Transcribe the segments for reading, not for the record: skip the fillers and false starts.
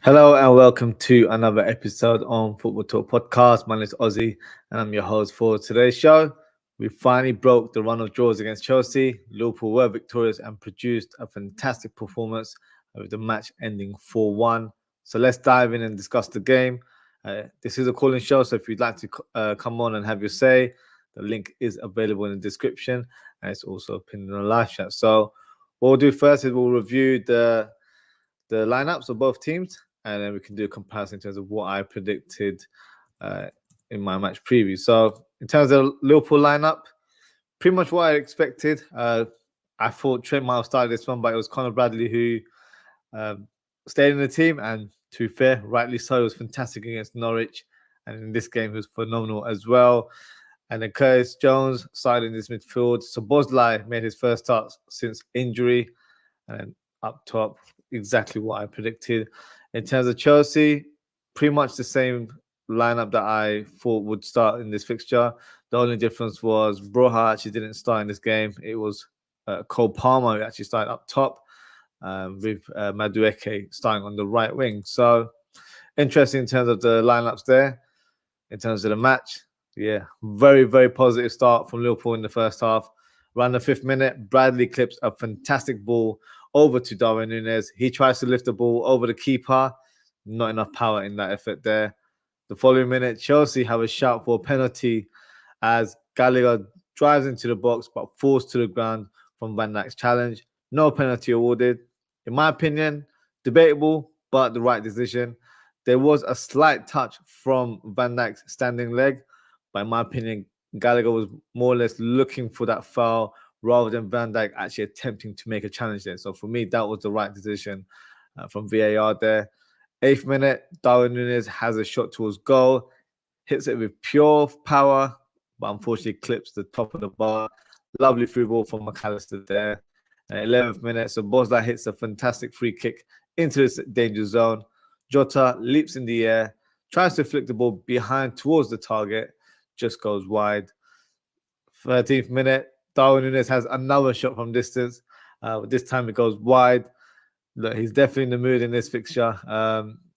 Hello and welcome to another episode on Football Talk Podcast. My name is Ozzie and I'm your host for today's show. We finally broke the run of draws against Chelsea. Liverpool were victorious and produced a fantastic performance with the match ending 4-1. So let's dive in and discuss the game. This is a calling show, so if you'd like to come on and have your say, the link is available in the description and it's also pinned in the live chat. So what we'll do first is we'll review the lineups of both teams, and then we can do a comparison in terms of what I predicted in my match preview. So in terms of Liverpool lineup, pretty much what I expected. I thought Trent might have started this one, but it was Conor Bradley who stayed in the team, and to be fair, rightly so. It was fantastic against Norwich, and in this game he was phenomenal as well. And then Curtis Jones started in this midfield. So Bosley made his first start since injury, and then up top, exactly what I predicted. In terms of Chelsea, pretty much the same lineup that I thought would start in this fixture. The only difference was Broha actually didn't start in this game. It was Cole Palmer who actually started up top, with Madueke starting on the right wing. So interesting in terms of the lineups there. In terms of the match, yeah, very, very positive start from Liverpool in the first half. Around the 5th minute, Bradley clips a fantastic ball over to Darwin Núñez. He tries to lift the ball over the keeper. Not enough power in that effort there. The following minute, Chelsea have a shout for a penalty as Gallagher drives into the box but falls to the ground from Van Dijk's challenge. No penalty awarded. In my opinion, debatable, but the right decision. There was a slight touch from Van Dijk's standing leg, but in my opinion, Gallagher was more or less looking for that foul rather than Van Dijk actually attempting to make a challenge there. So for me, that was the right decision from VAR there. 8th minute, Darwin Núñez has a shot towards goal, hits it with pure power, but unfortunately clips the top of the bar. Lovely through ball from McAllister there. 11th minute, so Bosley hits a fantastic free kick into the danger zone. Jota leaps in the air, tries to flick the ball behind towards the target, just goes wide. 13th minute, Darwin Núñez has another shot from distance. This time it goes wide. Look, he's definitely in the mood in this fixture.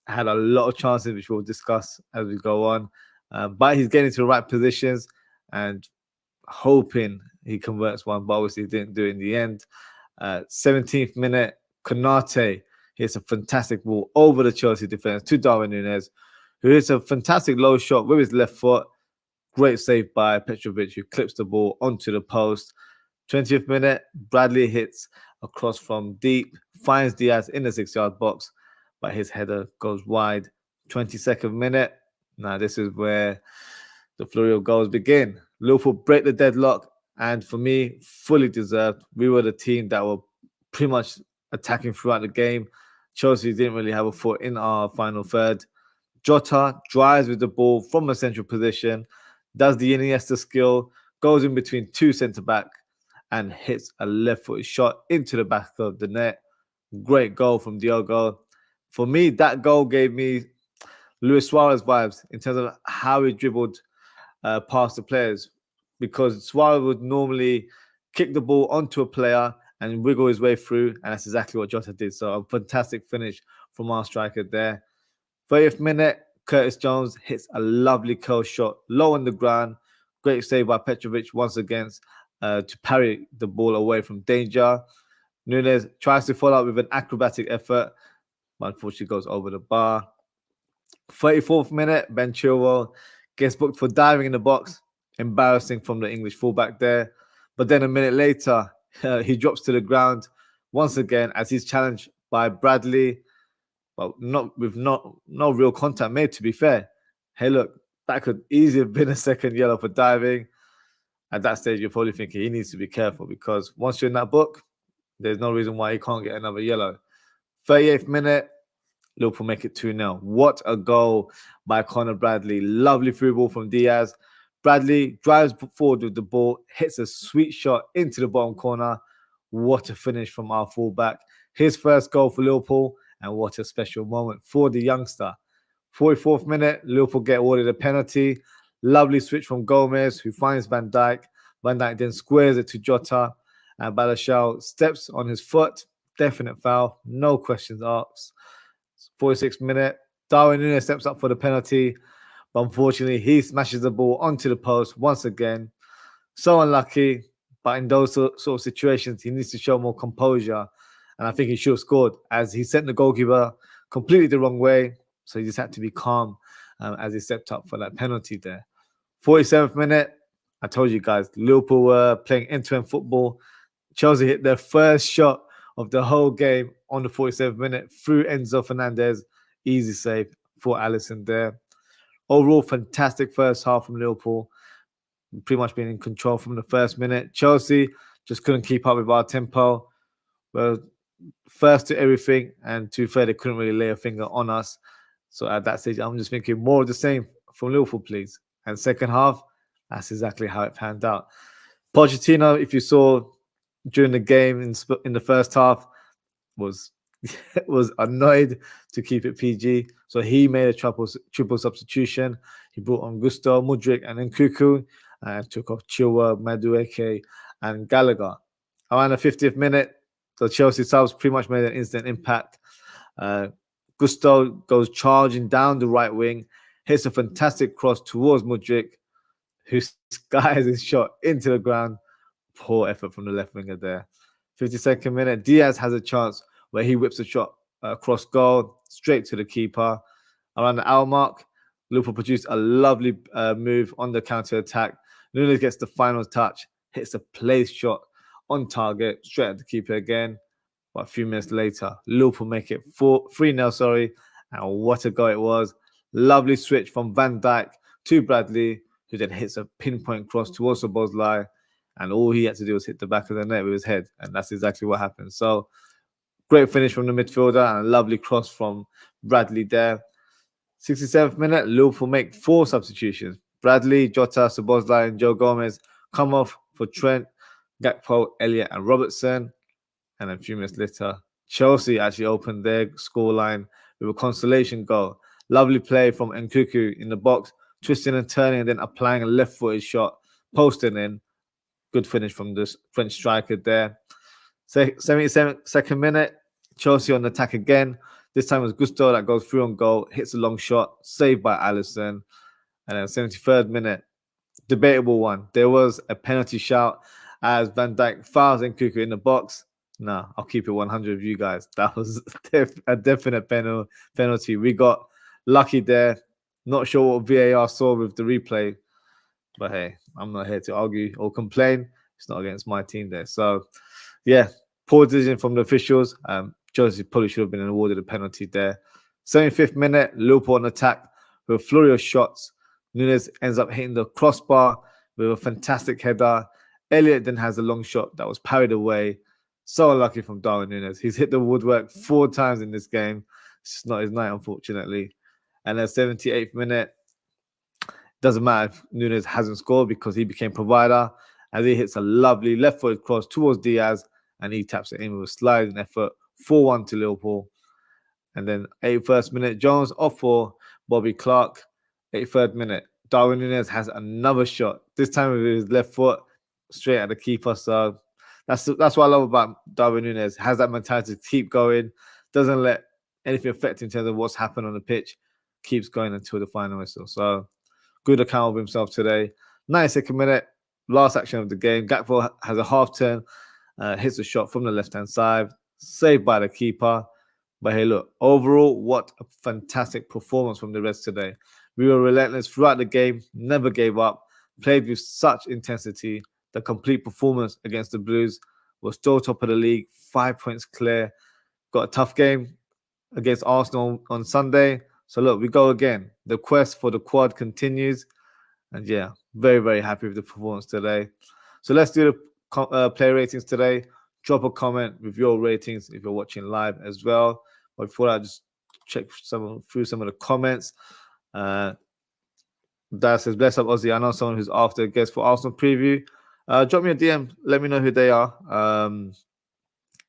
Had a lot of chances, which we'll discuss as we go on. But he's getting to the right positions and hoping he converts one, but obviously he didn't do it in the end. 17th minute, Konate hits a fantastic ball over the Chelsea defense to Darwin Núñez, who hits a fantastic low shot with his left foot. Great save by Petrovic, who clips the ball onto the post. 20th minute, Bradley hits a cross from deep, finds Diaz in the 6-yard box, but his header goes wide. 22nd minute, now this is where the flurry of goals begin. Liverpool break the deadlock, and for me, fully deserved. We were the team that were pretty much attacking throughout the game. Chelsea didn't really have a foot in our final third. Jota drives with the ball from a central position, does the Iniesta skill, goes in between two centre-back and hits a left-footed shot into the back of the net. Great goal from Diogo. For me, that goal gave me Luis Suarez vibes in terms of how he dribbled past the players, because Suarez would normally kick the ball onto a player and wiggle his way through, and that's exactly what Jota did. So a fantastic finish from our striker there. 30th minute, Curtis Jones hits a lovely curl shot low on the ground. Great save by Petrovic once again to parry the ball away from danger. Núñez tries to follow up with an acrobatic effort, but unfortunately goes over the bar. 34th minute, Ben Chilwell gets booked for diving in the box. Embarrassing from the English fullback there. But then a minute later, he drops to the ground once again as he's challenged by Bradley. Well, no real contact made, to be fair. Hey, look, that could easily have been a second yellow for diving. At that stage, you're probably thinking he needs to be careful, because once you're in that book, there's no reason why he can't get another yellow. 38th minute, Liverpool make it 2-0. What a goal by Conor Bradley. Lovely through ball from Diaz. Bradley drives forward with the ball, hits a sweet shot into the bottom corner. What a finish from our fullback. His first goal for Liverpool, and what a special moment for the youngster. 44th minute, Liverpool get awarded a penalty. Lovely switch from Gomez, who finds Van Dijk. Van Dijk then squares it to Jota, and Balashal steps on his foot. Definite foul, no questions asked. 46th minute, Darwin Núñez steps up for the penalty, but unfortunately he smashes the ball onto the post once again. So unlucky, but in those sort of situations, he needs to show more composure. And I think he should have scored, as he sent the goalkeeper completely the wrong way. So he just had to be calm as he stepped up for that penalty there. 47th minute, I told you guys, Liverpool were playing end-to-end football. Chelsea hit their first shot of the whole game on the 47th minute through Enzo Fernandez. Easy save for Alisson there. Overall, fantastic first half from Liverpool. Pretty much being in control from the first minute. Chelsea just couldn't keep up with our tempo. Well, first to everything, and to fair, they couldn't really lay a finger on us. So at that stage, I'm just thinking more of the same from Liverpool, please. And second half, that's exactly how it panned out. Pochettino, if you saw during the game in the first half, was annoyed, to keep it PG. So he made a triple substitution. He brought on Gusto, Mudryk, and Nkunku, and took off Chilwell, Madueke, and Gallagher. Around the 50th minute, the Chelsea subs pretty much made an instant impact. Gusto goes charging down the right wing, hits a fantastic cross towards Mudryk, who skies his shot into the ground. Poor effort from the left winger there. 52nd minute, Diaz has a chance where he whips a shot across goal, straight to the keeper. Around the hour mark, Liverpool produced a lovely move on the counter-attack. Núñez gets the final touch, hits a place shot on target, straight at the keeper again. But a few minutes later, Liverpool make it 3-0, and what a goal it was. Lovely switch from Van Dijk to Bradley, who then hits a pinpoint cross towards Szoboszlai, and all he had to do was hit the back of the net with his head, and that's exactly what happened. So, great finish from the midfielder, and a lovely cross from Bradley there. 67th minute, Liverpool make 4 substitutions. Bradley, Jota, Szoboszlai, and Joe Gomez come off for Trent, Gakpo, Elliott, and Robertson. And then a few minutes later, Chelsea actually opened their scoreline with a consolation goal. Lovely play from Nkunku in the box, twisting and turning, and then applying a left-footed shot, posting in. Good finish from this French striker there. 72nd minute, Chelsea on the attack again. This time it was Gusto that goes through on goal, hits a long shot, saved by Alisson. And then 73rd minute, debatable one. There was a penalty shout as Van Dijk fouls Nkunku in the box. No, I'll keep it 100 with you guys. That was a definite penalty. We got lucky there. Not sure what VAR saw with the replay. But hey, I'm not here to argue or complain. It's not against my team there. So, yeah, poor decision from the officials. Chelsea probably should have been awarded a penalty there. 75th minute, Liverpool on attack with a flurry of shots. Núñez ends up hitting the crossbar with a fantastic header. Elliott then has a long shot that was parried away. So unlucky from Darwin Núñez. He's hit the woodwork 4 times in this game. It's just not his night, unfortunately. And then 78th minute, doesn't matter if Núñez hasn't scored because he became provider as he hits a lovely left-footed cross towards Diaz and he taps it in with a sliding effort. 4-1 to Liverpool. And then 81st minute, Jones off for Bobby Clark. 83rd minute, Darwin Núñez has another shot. This time with his left foot, straight at the keeper. So that's what I love about Darwin Núñez. Has that mentality to keep going. Doesn't let anything affect him in terms of what's happened on the pitch. Keeps going until the final whistle. So good account of himself today. 92nd minute, last action of the game. Gakpo has a half turn, hits a shot from the left-hand side, saved by the keeper. But hey, look, overall, what a fantastic performance from the Reds today. We were relentless throughout the game, never gave up, played with such intensity. The complete performance against the Blues was still top of the league, 5 points clear. Got a tough game against Arsenal on Sunday. So look, we go again. The quest for the quad continues. And yeah, very, very happy with the performance today. So let's do the player ratings today. Drop a comment with your ratings if you're watching live as well. But before I just check through some of the comments. That says, bless up Ozzie. I know someone who's after a guest for Arsenal preview. Drop me a DM. Let me know who they are.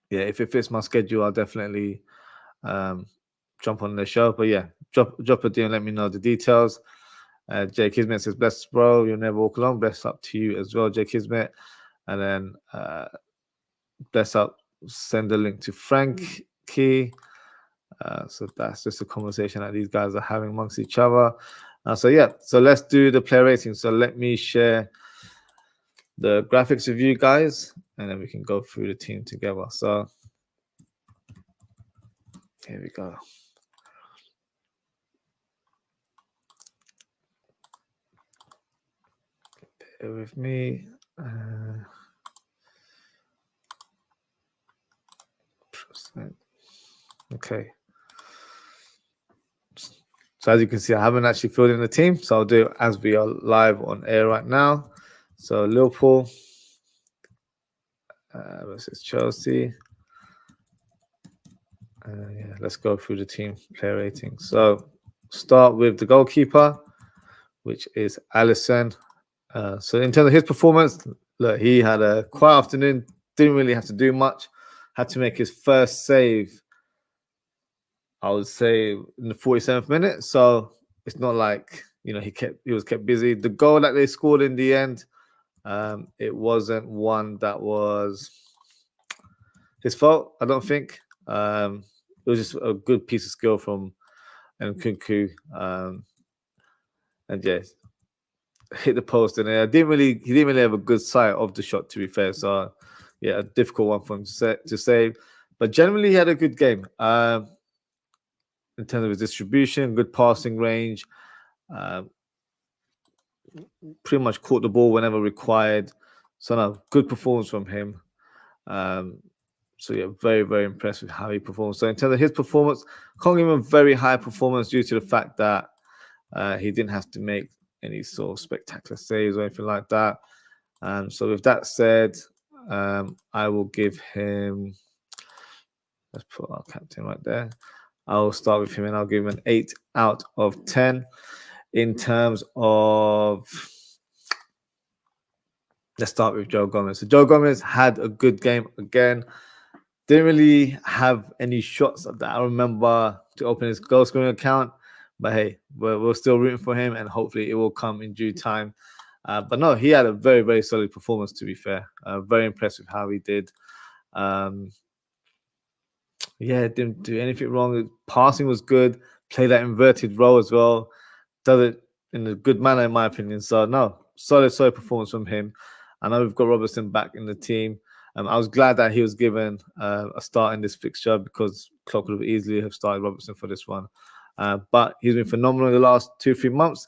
Yeah, if it fits my schedule, I'll definitely jump on the show. But yeah, drop a DM. Let me know the details. Jay Kismet says, bless bro. You'll never walk alone. Bless up to you as well, Jay Kismet. And then bless up. Send the link to Frankie. So that's just a conversation that these guys are having amongst each other. So let's do the player rating. So let me share the graphics with you guys, and then we can go through the team together. So here we go. Bear with me. Okay. So as you can see, I haven't actually filled in the team, so I'll do it as we are live on air right now. So Liverpool versus Chelsea. Yeah, let's go through the team player rating. So start with the goalkeeper, which is Alisson. So in terms of his performance, look, he had a quiet afternoon, didn't really have to do much, had to make his first save, I would say, in the 47th minute. So it's not like, you know, he was kept busy. The goal that they scored in the end, it wasn't one that was his fault, I don't think. It was just a good piece of skill from Nkunku. And yeah, hit the post, and he didn't really have a good sight of the shot, to be fair. So yeah, a difficult one for him to save. But generally, he had a good game. In terms of his distribution, good passing range, pretty much caught the ball whenever required. So no, good performance from him. So yeah, very, very impressed with how he performed. So in terms of his performance, can't give him a very high performance due to the fact that he didn't have to make any sort of spectacular saves or anything like that. So with that said, I will give him, let's put our captain right there. I'll start with him and I'll give him an 8 out of 10. In terms of, let's start with Joe Gomez. So Joe Gomez had a good game again. Didn't really have any shots that I remember to open his goal scoring account. But hey, we're still rooting for him, and hopefully it will come in due time. But no, he had a very, very solid performance, to be fair. Very impressed with how he did. Yeah, didn't do anything wrong. Passing was good. Played that inverted role as well. Does it in a good manner, in my opinion. So no, solid performance from him. I know we've got Robertson back in the team. I was glad that he was given a start in this fixture because Klopp could have easily have started Robertson for this one. But he's been phenomenal in the last 2-3 months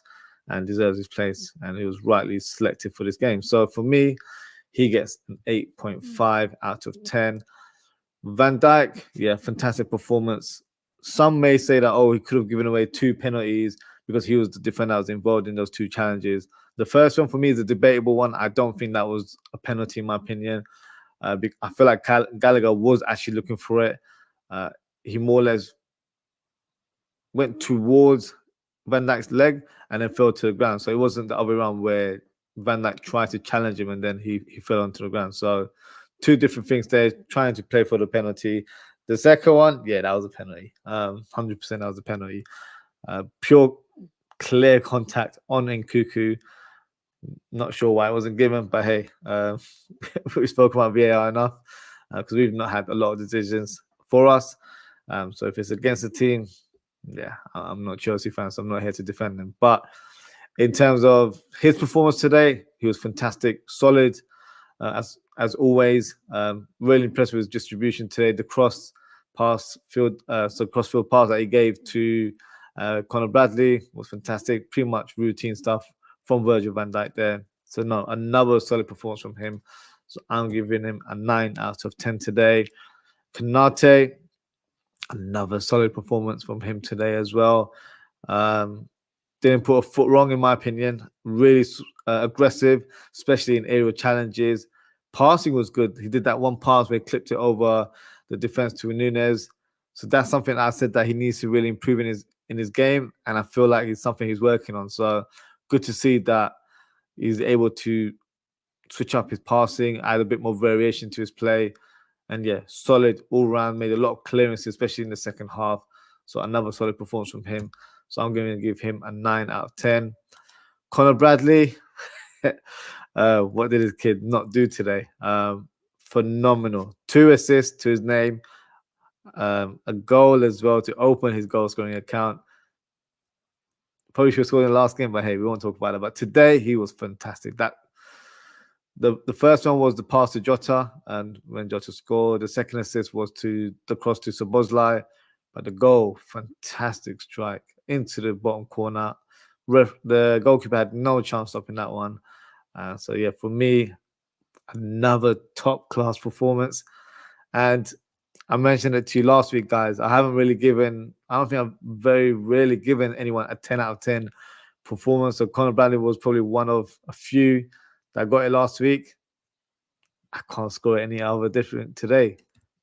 and deserves his place. And he was rightly selected for this game. So for me, he gets an 8.5 out of 10. Van Dijk, yeah, fantastic performance. Some may say that, he could have given away 2 penalties because he was the defender that was involved in those 2 challenges. The first one for me is a debatable one. I don't think that was a penalty in my opinion. I feel like Gallagher was actually looking for it. He more or less went towards Van Dijk's leg and then fell to the ground. So it wasn't the other way around where Van Dijk tried to challenge him and then he fell onto the ground. So 2 different things there, trying to play for the penalty. The second one, yeah, that was a penalty. 100% that was a penalty. Pure, clear contact on Nkunku. Not sure why it wasn't given, but hey, we spoke about VAR enough because we've not had a lot of decisions for us. So if it's against the team, yeah, I'm not Chelsea fan, so I'm not here to defend him. But in terms of his performance today, he was fantastic, solid, as always. Really impressed with his distribution today. The cross-field pass that he gave to Conor Bradley was fantastic. Pretty much routine stuff from Virgil van Dijk there. So no, another solid performance from him. So I'm giving him a 9 out of 10 today. Konate, another solid performance from him today as well. Didn't put a foot wrong in my opinion. Really aggressive, especially in aerial challenges. Passing was good. He did that one pass where he clipped it over the defense to Nunez. So that's something I said that he needs to really improve in his game, and I feel like it's something he's working on. So good to see that he's able to switch up his passing, add a bit more variation to his play. And yeah, solid all round, made a lot of clearances, especially in the second half. So another solid performance from him. So I'm going to give him a 9 out of 10. Conor Bradley, what did his kid not do today? Phenomenal. 2 assists to his name. a goal as well to open his goal scoring account. Probably should have scored in the last game, but hey, we won't talk about it. But today he was fantastic. The first one was the pass to Jota, and when Jota scored, the second assist was to the cross to Szoboszlai, but the goal, fantastic strike into the bottom corner. The goalkeeper had no chance stopping that one. So yeah, for me, another top class performance. And I mentioned it to you last week, guys. I don't think I've very rarely given anyone a 10 out of 10 performance. So Conor Bradley was probably one of a few that got it last week. I can't score any other different today.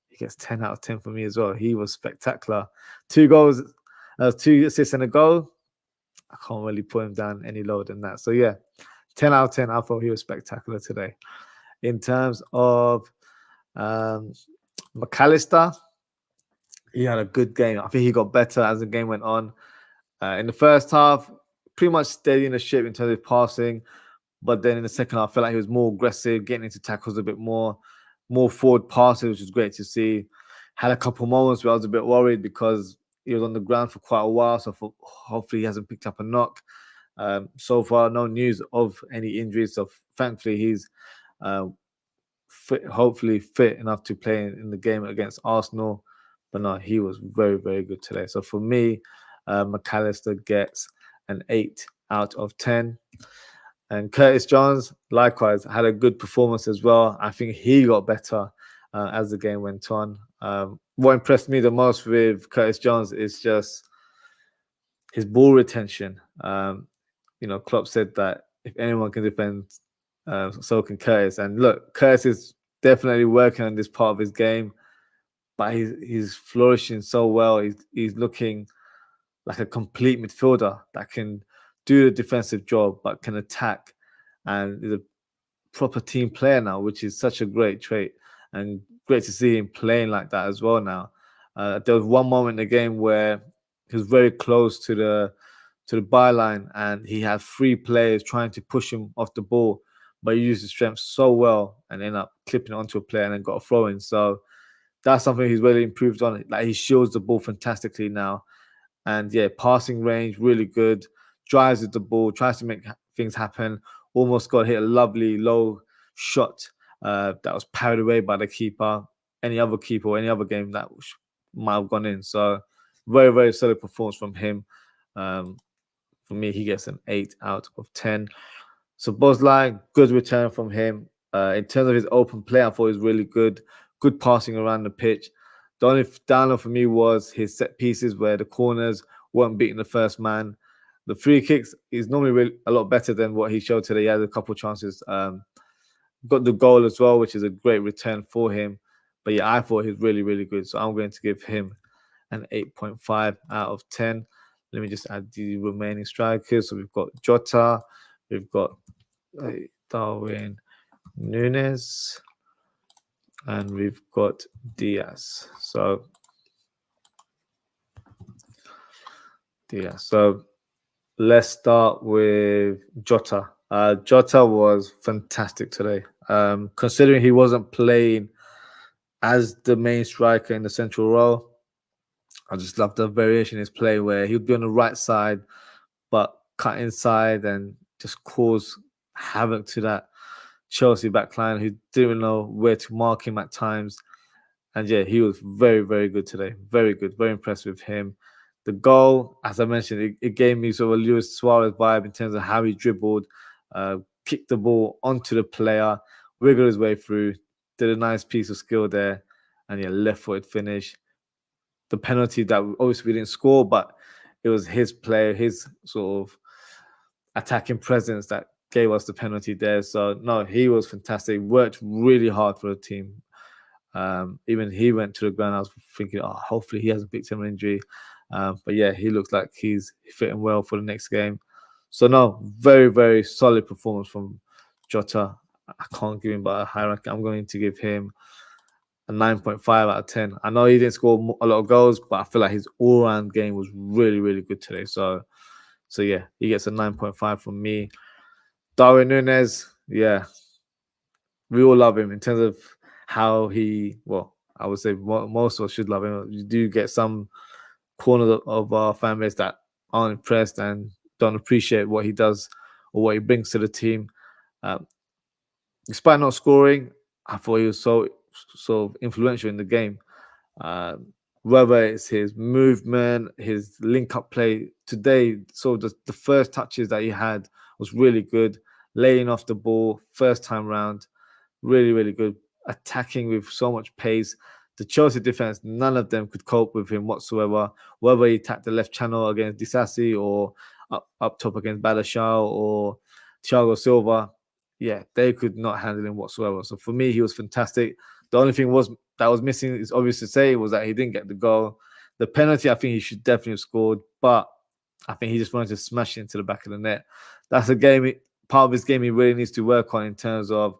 He gets 10 out of 10 for me as well. He was spectacular. 2 goals, 2 assists and a goal. I can't really put him down any lower than that. So yeah, 10 out of 10. I thought he was spectacular today. In terms of McAllister, he had a good game. I think he got better as the game went on. In the first half, pretty much steadying the ship in terms of passing. But then in the second half, I felt like he was more aggressive, getting into tackles a bit more forward passes, which was great to see. Had a couple moments where I was a bit worried because he was on the ground for quite a while. So hopefully he hasn't picked up a knock. So far, no news of any injuries. So thankfully, he's hopefully fit enough to play in the game against Arsenal. But no, he was very, very good today. So for me, McAllister gets an 8 out of 10. And Curtis Jones, likewise, had a good performance as well. I think he got better as the game went on. What impressed me the most with Curtis Jones is just his ball retention. Klopp said that if anyone can defend, so can Curtis. And look, Curtis is definitely working on this part of his game, but he's flourishing so well. He's looking like a complete midfielder that can do the defensive job but can attack, and is a proper team player now, which is such a great trait, and great to see him playing like that as well now. There was one moment in the game where he was very close to the byline, and he had 3 players trying to push him off the ball, but he used his strength so well and ended up clipping it onto a player and then got a throw in. So that's something he's really improved on. Like, he shields the ball fantastically now. And yeah, passing range, really good. Drives with the ball, tries to make things happen. Almost got hit a lovely low shot that was parried away by the keeper. Any other keeper or any other game that might have gone in. So very, very solid performance from him. For me, he gets an 8 out of 10. So Szoboszlai, good return from him. In terms of his open play, I thought he was really good. Good passing around the pitch. The only download for me was his set pieces where the corners weren't beating the first man. The free kicks is normally really a lot better than what he showed today. He had a couple of chances. Got the goal as well, which is a great return for him. But yeah, I thought he was really, really good. So I'm going to give him an 8.5 out of 10. Let me just add the remaining strikers. So we've got Jota, we've got Darwin Núñez, and we've got Diaz. So let's start with Jota. Jota was fantastic today. Considering he wasn't playing as the main striker in the central role, I just love the variation in his play where he would be on the right side, but cut inside and just cause havoc to that Chelsea backline who didn't know where to mark him at times. And yeah, he was very, very good today. Very good. Very impressed with him. The goal, as I mentioned, it gave me sort of a Luis Suarez vibe in terms of how he dribbled, kicked the ball onto the player, wiggled his way through, did a nice piece of skill there, and yeah, left-footed finish. The penalty that obviously we didn't score, but it was his play, his sort of attacking presence that gave us the penalty there. So no, he was fantastic. Worked really hard for the team. Even he went to the ground. I was thinking, hopefully he hasn't picked him an injury. But yeah, he looks like he's fitting well for the next game. So no, very, very solid performance from Jota. I can't give him but a high rank. I'm going to give him a 9.5 out of 10. I know he didn't score a lot of goals, but I feel like his all-round game was really, really good today. So yeah, he gets a 9.5 from me. Darwin Núñez, yeah, we all love him in terms of how he, I would say most of us should love him. You do get some corner of our fan base that aren't impressed and don't appreciate what he does or what he brings to the team. Um, Despite not scoring, I thought he was so influential in the game. Um, Whether it's his movement, his link-up play today, so the first touches that he had was really good. Laying off the ball, first time round, really, really good. Attacking with so much pace. The Chelsea defense, none of them could cope with him whatsoever. Whether he attacked the left channel against Disasi or up top against Badashal or Thiago Silva, yeah, they could not handle him whatsoever. So for me, he was fantastic. The only thing that was missing is obvious to say was that he didn't get the goal. The penalty, I think he should definitely have scored, but I think he just wanted to smash it into the back of the net. That's a game, part of his game he really needs to work on in terms of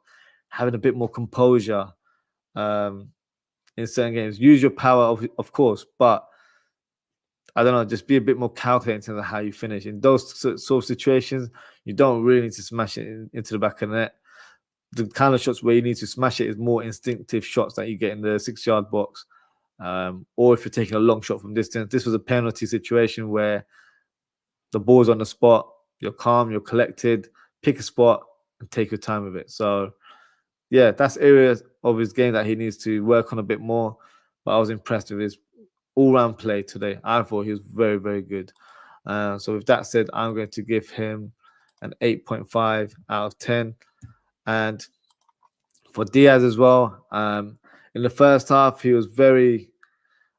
having a bit more composure in certain games. Use your power, of course, but I don't know, just be a bit more calculating in terms of how you finish. In those sort of situations, you don't really need to smash it into the back of the net. The kind of shots where you need to smash it is more instinctive shots that you get in the 6-yard box. Or if you're taking a long shot from distance. This was a penalty situation where the ball's on the spot, you're calm, you're collected, pick a spot and take your time with it. So, yeah, that's areas of his game that he needs to work on a bit more. But I was impressed with his all-round play today. I thought he was very, very good. So with that said, I'm going to give him an 8.5 out of 10. And for Diaz as well, in the first half, he was very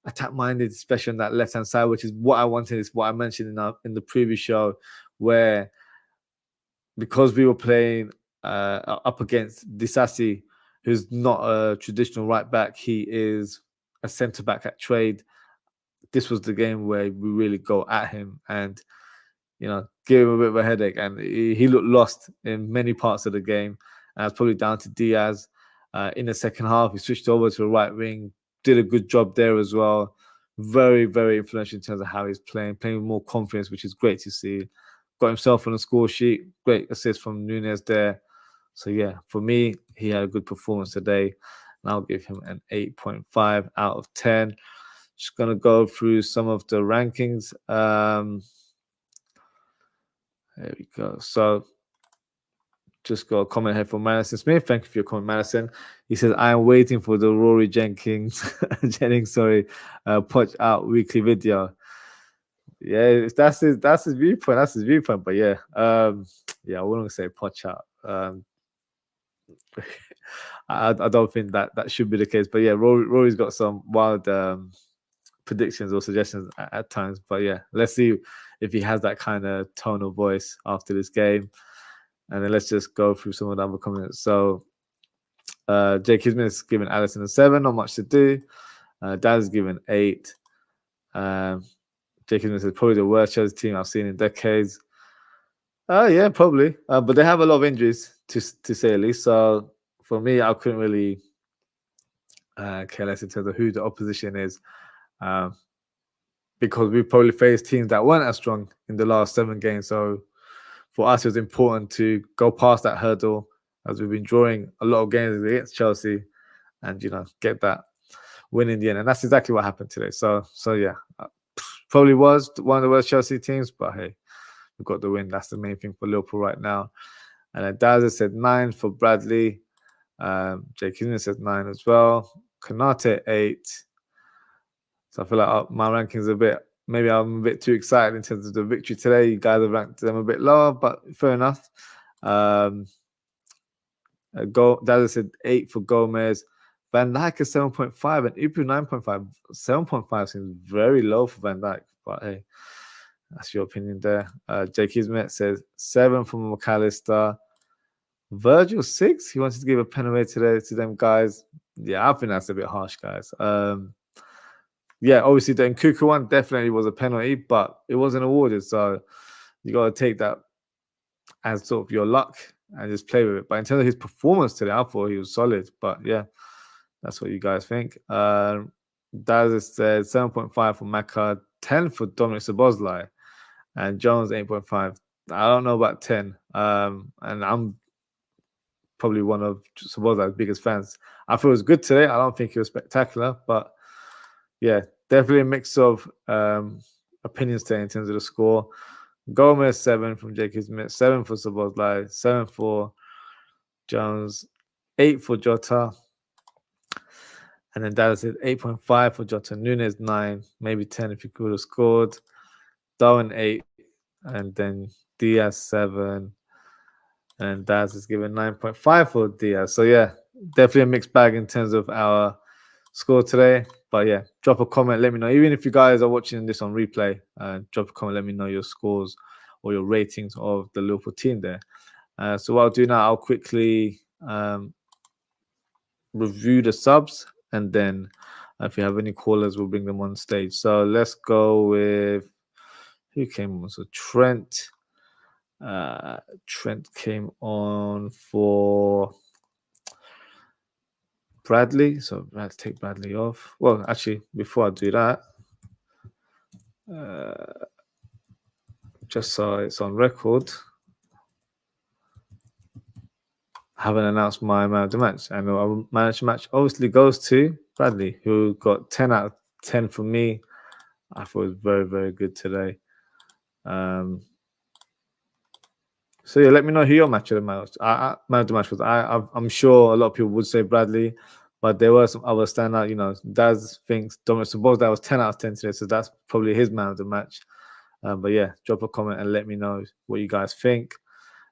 attack-minded, especially on that left-hand side, which is what I wanted. Is what I mentioned in the previous show, where because we were playing up against Disasi, who's not a traditional right back, he is a centre back at trade. This was the game where we really go at him and give him a bit of a headache. And he looked lost in many parts of the game. And it's probably down to Diaz. In the second half, he switched over to the right wing, did a good job there as well. Very, very influential in terms of how he's playing with more confidence, which is great to see. Got himself on the score sheet. Great assist from Nunez there. So, yeah, for me, he had a good performance today. And I'll give him an 8.5 out of 10. Just going to go through some of the rankings. There we go. So, just got a comment here from Madison Smith. Thank you for your comment, Madison. He says, I am waiting for the Rory Jennings, Poch Out weekly video. Yeah, that's his viewpoint. That's his viewpoint. But yeah, I wouldn't say Poch Out. I don't think that should be the case. But yeah, Rory's got some wild predictions or suggestions at times. But yeah, let's see if he has that kind of tone of voice after this game. And then let's just go through some of the other comments. So Jake Kisman is giving Allison a 7, not much to do. Dad is giving 8. Jake Kisman says probably the worst Chelsea team I've seen in decades. Yeah, probably. But they have a lot of injuries to say at least. So for me, I couldn't really care less in terms of who the opposition is. Because we probably faced teams that weren't as strong in the last 7 games. So for us, it was important to go past that hurdle as we've been drawing a lot of games against Chelsea and, get that win in the end. And that's exactly what happened today. So yeah, probably was one of the worst Chelsea teams, but hey, we've got the win. That's the main thing for Liverpool right now. And then Daza said 9 for Bradley. Jake Kisman said 9 as well. Konate 8. So I feel like my rankings are maybe I'm a bit too excited in terms of the victory today. You guys have ranked them a bit lower, but fair enough. Daza said 8 for Gomez. Van Dijk is 7.5 and Ipu 9.5. 7.5 seems very low for Van Dijk, but hey, that's your opinion there. Jake Kismet says 7 for McAllister. Virgil 6. He wanted to give a pen away today to them guys. Yeah, I think that's a bit harsh, guys. Yeah, obviously the Nkuku one definitely was a penalty, but it wasn't awarded. So you got to take that as sort of your luck and just play with it. But in terms of his performance today, I thought he was solid. But yeah, that's what you guys think. Daz said 7.5 for Maka, 10 for Dominic Szoboszlai, and Jones 8.5. I don't know about 10. And I'm probably one of Saboz's biggest fans. I thought it was good today. I don't think it was spectacular, but yeah, definitely a mix of opinions today in terms of the score. Gomez 7 from Jake Smith, 7 for Sabozlai, 7 for Jones, 8 for Jota. And then Dallas said 8.5 for Jota. Nunes 9, maybe 10 if he could have scored. Darwin 8, and then Diaz 7. And Daz is given 9.5 for Diaz. So yeah, definitely a mixed bag in terms of our score today. But yeah, drop a comment, let me know. Even if you guys are watching this on replay, drop a comment, let me know your scores or your ratings of the Liverpool team there. So what I'll do now, I'll quickly review the subs, and then if you have any callers, we'll bring them on stage. So let's go with who came on. So Trent came on for Bradley. So I'll take Bradley off. Well, actually, before I do that, just so it's on record, I haven't announced my man of the match. And our man of the match obviously goes to Bradley, who got 10 out of 10 for me. I thought it was very, very good today. So yeah, let me know who your match of the match. Man of the match was. I'm sure a lot of people would say Bradley, but there were some other standout. You know, Daz thinks Dominic Szoboszlai was 10 out of 10 today, so that's probably his man of the match. But yeah, drop a comment and let me know what you guys think.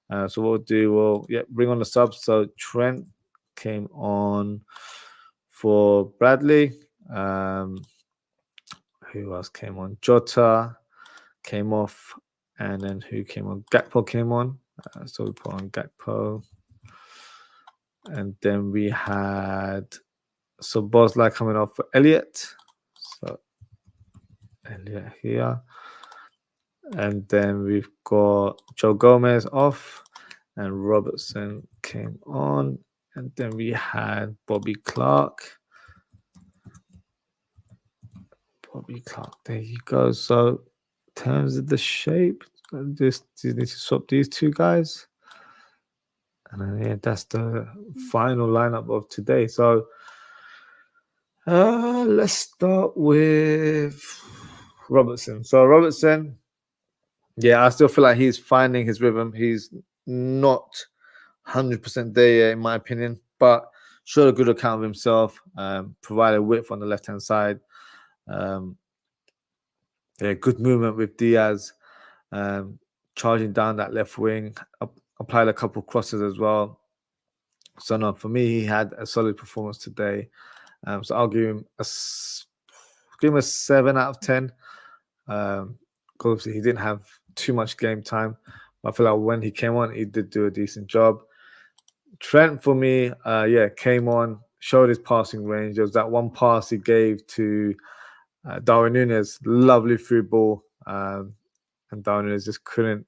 So what we'll do, we'll bring on the subs. So Trent came on for Bradley. Who else came on? Jota came off, and then who came on? Gakpo came on. So we put on Gakpo. And then we had Szoboszlai coming off for Elliot. So Elliot here. And then we've got Joe Gomez off, and Robertson came on. And then we had Bobby Clark. There you go. So in terms of the shape, just you need to swap these two guys. And then, yeah, that's the final lineup of today. So let's start with Robertson. So Robertson, yeah, I still feel like he's finding his rhythm. He's not 100% there yet, in my opinion, but showed a good account of himself, provided width on the left-hand side. Yeah, good movement with Diaz, charging down that left wing, applied a couple crosses as well. So no, for me, he had a solid performance today. So I'll give him a 7 out of 10. Obviously, he didn't have too much game time. I feel like when he came on, he did do a decent job. Trent, for me, came on, showed his passing range. There was that one pass he gave to Darwin Núñez, lovely through ball, and Darwin Núñez just couldn't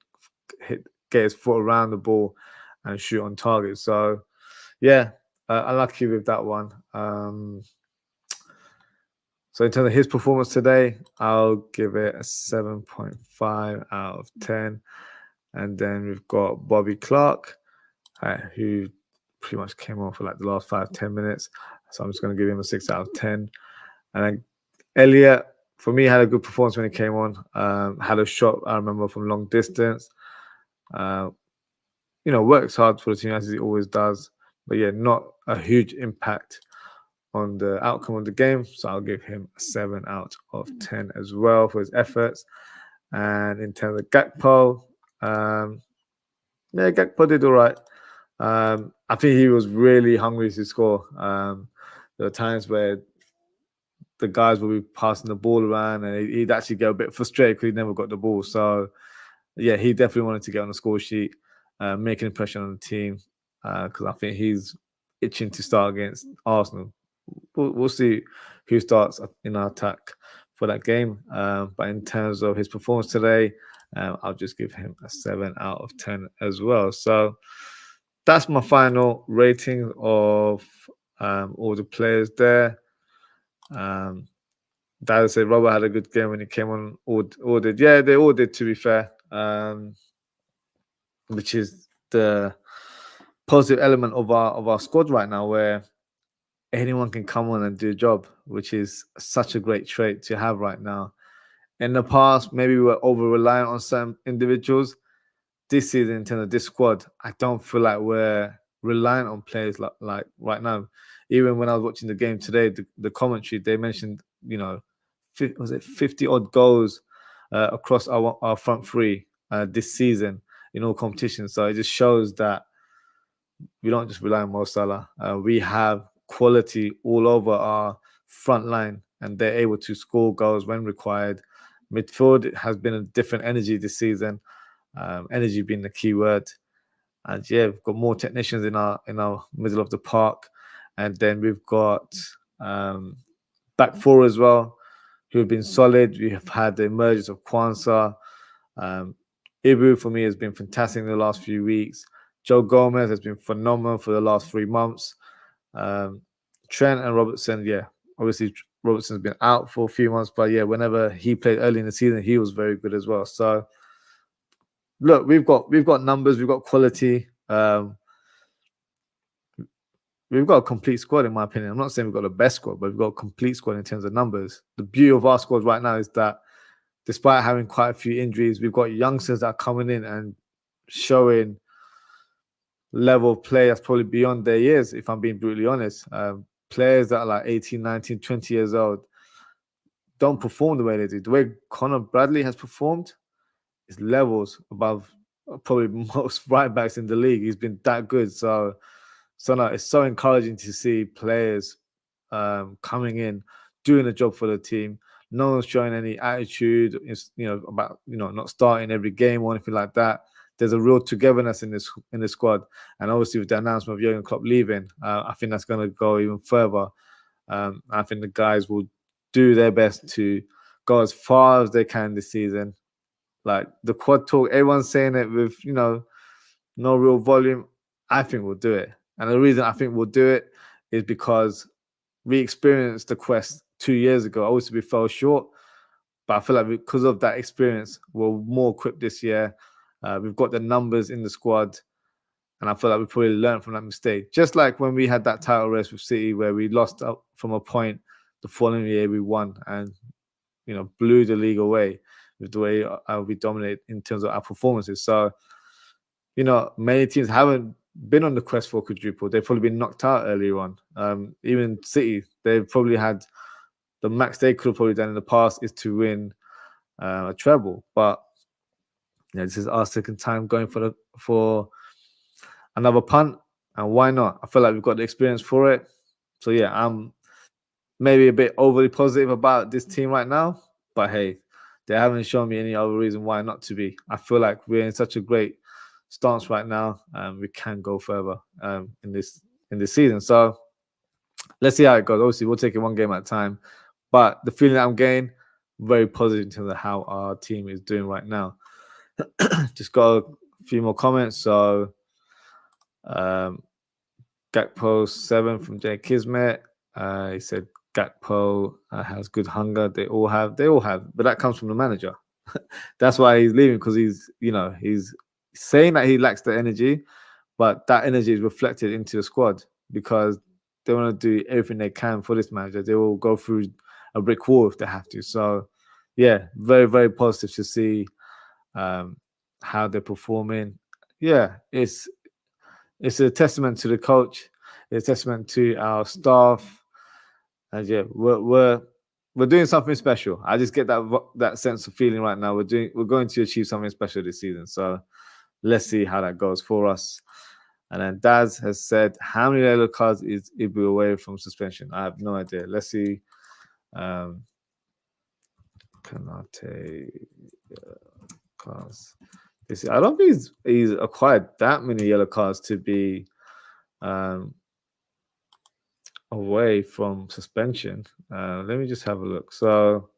get his foot around the ball and shoot on target. So, yeah, unlucky with that one. So in terms of his performance today, I'll give it a 7.5 out of 10. And then we've got Bobby Clark, who pretty much came on for like the last 5-10 minutes. So I'm just going to give him a 6 out of 10. And then Elliot, for me, had a good performance when he came on. Had a shot, I remember, from long distance. Works hard for the team as he always does. But yeah, not a huge impact on the outcome of the game. So I'll give him a 7 out of 10 as well for his efforts. And in terms of Gakpo, Gakpo did all right. I think he was really hungry to score. There were times where the guys would be passing the ball around and he'd actually get a bit frustrated because he never got the ball. So, yeah, he definitely wanted to get on the score sheet, make an impression on the team, because I think he's itching to start against Arsenal. We'll see who starts in our attack for that game. But in terms of his performance today, I'll just give him a 7 out of 10 as well. So that's my final rating of all the players there. Dad said Robert had a good game when he came on. All did. Yeah, they all did, to be fair. Which is the positive element of our squad right now, where anyone can come on and do a job, which is such a great trait to have right now. In the past, maybe we were over reliant on some individuals. This season, in terms of this squad, I don't feel like we're reliant on players like right now. Even when I was watching the game today, the commentary, they mentioned, was it 50 odd goals across our front three this season in all competitions. So it just shows that we don't just rely on Mo Salah. We have quality all over our front line, and they're able to score goals when required. Midfield has been a different energy this season. Energy being the key word. And yeah, we've got more technicians in our middle of the park, and then we've got back four as well, who have been solid. We have had the emergence of Kwanzaa. Ibu for me has been fantastic in the last few weeks. Joe Gomez has been phenomenal for the last 3 months. Trent and Robertson, yeah, obviously Robertson's been out for a few months, but yeah, whenever he played early in the season, he was very good as well. So look, we've got numbers, we've got quality. We've got a complete squad, in my opinion. I'm not saying we've got the best squad, but we've got a complete squad in terms of numbers. The beauty of our squad right now is that despite having quite a few injuries, we've got youngsters that are coming in and showing level of play that's probably beyond their years, if I'm being brutally honest. Players that are like 18, 19, 20 years old don't perform the way they do. The way Conor Bradley has performed is levels above probably most right backs in the league. He's been that good. So no, it's so encouraging to see players coming in, doing a job for the team. No one's showing any attitude, about not starting every game or anything like that. There's a real togetherness in this squad, and obviously with the announcement of Jurgen Klopp leaving, I think that's going to go even further. I think the guys will do their best to go as far as they can this season. Like the quad talk, everyone's saying it with no real volume. I think we'll do it. And the reason I think we'll do it is because we experienced the quest 2 years ago. Obviously, we fell short, but I feel like because of that experience, we're more equipped this year. We've got the numbers in the squad, and I feel like we probably learned from that mistake. Just like when we had that title race with City, where we lost up from a point, the following year we won and blew the league away with the way we dominate in terms of our performances. So, many teams haven't been on the quest for quadruple. They've probably been knocked out earlier on. Even City, they've probably had the max they could have probably done in the past is to win a treble. But this is our second time going for another punt, and why not? I feel like we've got the experience for it. So yeah, I'm maybe a bit overly positive about this team right now, but hey, they haven't shown me any other reason why not to be. I feel like we're in such a great stance right now, and we can go further in this season. So let's see how it goes. Obviously, we'll take it one game at a time, but the feeling that I'm getting, very positive in terms of how our team is doing right now. Just got a few more comments. So Gakpo 7 from Jay Kismet. He said Gakpo has good hunger. They all have, but that comes from the manager. That's why he's leaving, because he's saying that he lacks the energy, but that energy is reflected into the squad because they want to do everything they can for this manager. They will go through a brick wall if they have to. So yeah, very, very positive to see how they're performing. Yeah, it's a testament to the coach. It's a testament to our staff. And yeah, we're doing something special. I just get that sense of feeling right now. We're going to achieve something special this season. So let's see how that goes for us. And then Daz has said, how many yellow cards is Ibu away from suspension? I have no idea. Let's see. Canate cards. I don't think he's acquired that many yellow cards to be away from suspension. Let me just have a look. So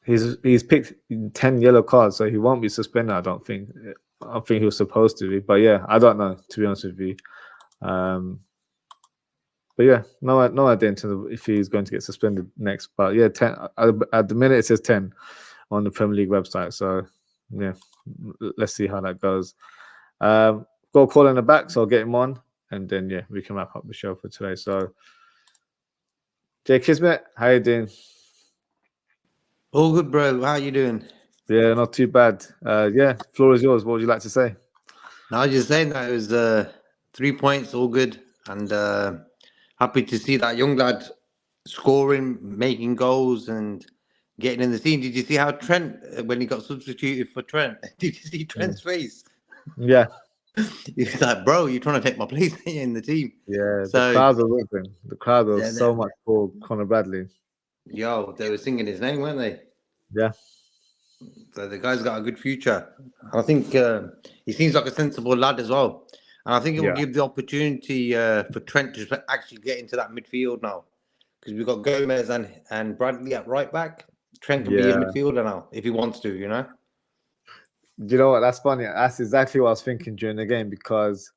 he's picked 10 yellow cards, so he won't be suspended. I don't think. I think he was supposed to be, but yeah, I don't know, to be honest with you. But yeah, no idea in terms of if he's going to get suspended next. But yeah, 10 at the minute it says 10. on the Premier League website. So yeah, let's see how that goes. Got a call in the back, so I'll get him on, and then yeah, we can wrap up the show for today. So, Jay Kismet, how you doing? All good, bro. How you doing? Yeah, not too bad. Yeah, floor is yours. What would you like to say? No, I was just saying that it was 3 points, all good, and happy to see that young lad scoring, making goals, and getting in the team. Did you see how Trent, when he got substituted for Trent, did you see Trent's face? Yeah, He was like, "Bro, you're trying to take my place in the team." yeah. The So, crowd were with him. The crowd was yeah, so much for Conor Bradley. they were singing his name, weren't they? Yeah, So the guy's got a good future. I think he seems like a sensible lad as well. And I think it will yeah, give the opportunity for Trent to actually get into that midfield now. Because we've got Gomez and Bradley at right back. Trent can be a yeah. midfielder now if he wants to, you know? You know what? That's funny. That's exactly what I was thinking during the game because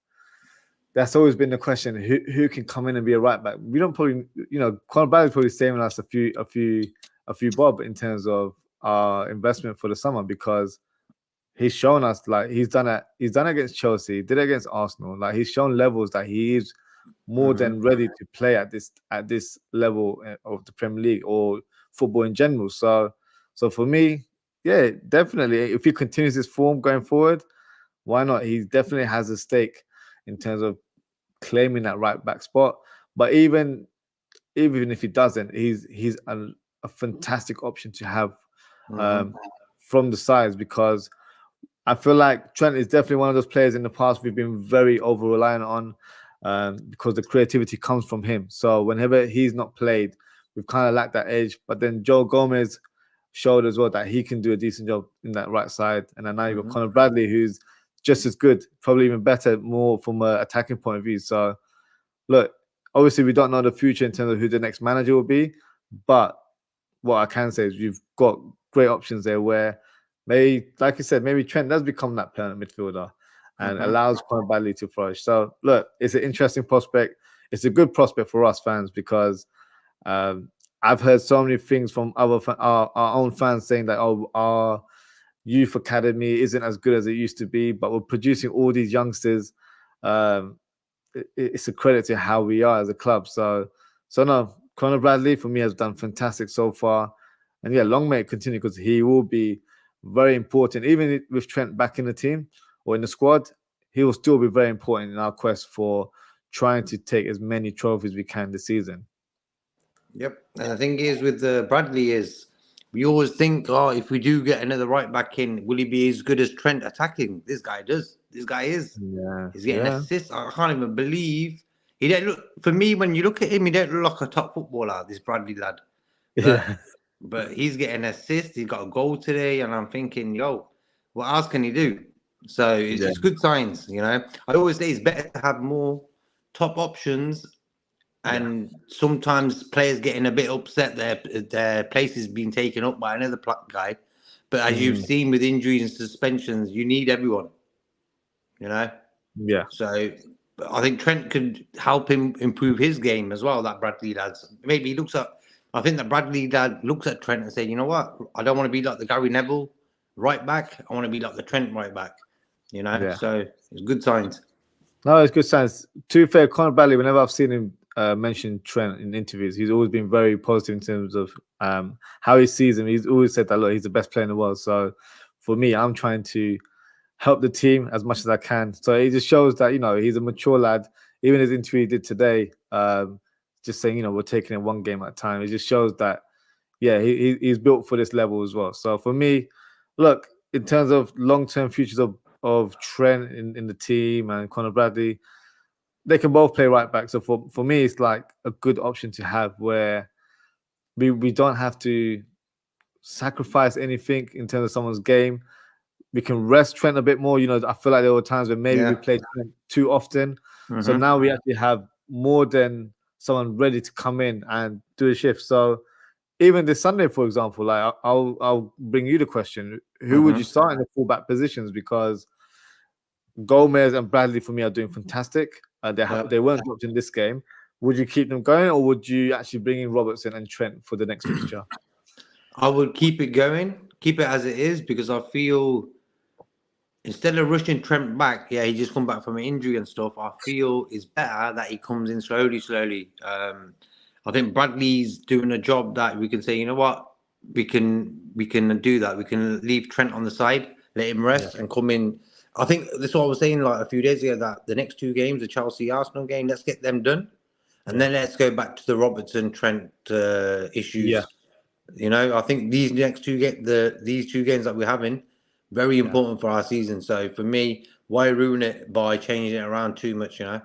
that's always been the question: who can come in and be a right back? We don't probably, Conor Bradley's probably saving us a few bob in terms of our investment for the summer because he's shown us like he's done it. He's done it against Chelsea, did it against Arsenal. Like he's shown levels that he is more than ready to play at this level of the Premier League or football in general. So for me, yeah, definitely. If he continues his form going forward, why not? He definitely has a stake in terms of claiming that right back spot. But even if he doesn't, he's a fantastic option to have from the sides because I feel like Trent is definitely one of those players in the past we've been very over reliant on because the creativity comes from him. So whenever he's not played, we've kind of lacked that edge. But then Joe Gomez showed as well that he can do a decent job in that right side. And then now you've got Conor Bradley, who's just as good, probably even better, more from an attacking point of view. So look, obviously we don't know the future in terms of who the next manager will be, but what I can say is you've got great options there where maybe, like you said, maybe Trent does become that permanent midfielder and allows Conor Bradley to flourish. So look, it's an interesting prospect. It's a good prospect for us fans because I've heard so many things from our own fans saying that our youth academy isn't as good as it used to be, but we're producing all these youngsters. It's a credit to how we are as a club. So no, Conor Bradley for me has done fantastic so far, and yeah, long may it continue because he will be very important. Even with Trent back in the team or in the squad, he will still be very important in our quest for trying to take as many trophies we can this season. Yep. And the thing is with Bradley is we always think, oh, if we do get another right back in, will he be as good as Trent attacking? This guy does. This guy is. Yeah, He's getting assists. I can't even believe he don't look. For me, when you look at him, he don't look like a top footballer. This Bradley lad, but he's getting assists. He got a goal today, and I'm thinking, yo, what else can he do? So it's good signs, you know. I always say it's better to have more top options, and sometimes players getting a bit upset their place is being taken up by another guy. But as you've seen with injuries and suspensions, you need everyone, you know. Yeah. So I think Trent could help him improve his game as well. That Bradley lad, maybe he looks at. I think that Bradley lad looks at Trent and say, you know what, I don't want to be like the Gary Neville right back. I want to be like the Trent right back. You know, so it's good signs. No, it's good signs. To be fair, Conor Bradley, whenever I've seen him mention Trent in interviews, he's always been very positive in terms of how he sees him. He's always said that, look, he's the best player in the world. So for me, I'm trying to help the team as much as I can. So it just shows that, he's a mature lad. Even his interview he did today, just saying, we're taking it one game at a time. It just shows that, yeah, he's built for this level as well. So for me, look, in terms of long-term futures of Trent in the team and Conor Bradley, they can both play right back. So for me, it's like a good option to have where we don't have to sacrifice anything in terms of someone's game. We can rest Trent a bit more. I feel like there were times when maybe we played Trent too often. So now we actually have more than someone ready to come in and do a shift. So even this Sunday, for example, like I'll bring you the question: who would you start in the fullback positions? Because Gomez and Bradley for me are doing fantastic. They weren't dropped in this game. Would you keep them going, or would you actually bring in Robertson and Trent for the next fixture? I would keep it going keep it as it is, because I feel instead of rushing Trent back, he just come back from an injury and stuff. I feel it's better that he comes in slowly. I think Bradley's doing a job that we can say, you know what, we can do that. We can leave Trent on the side, let him rest, and come in. I think that's what I was saying like a few days ago, that the next two games, the Chelsea Arsenal game, let's get them done, and then let's go back to the Robertson Trent issues. Yeah. You know, I think these next these two games that we're having, very important for our season. So for me, why ruin it by changing it around too much? You know.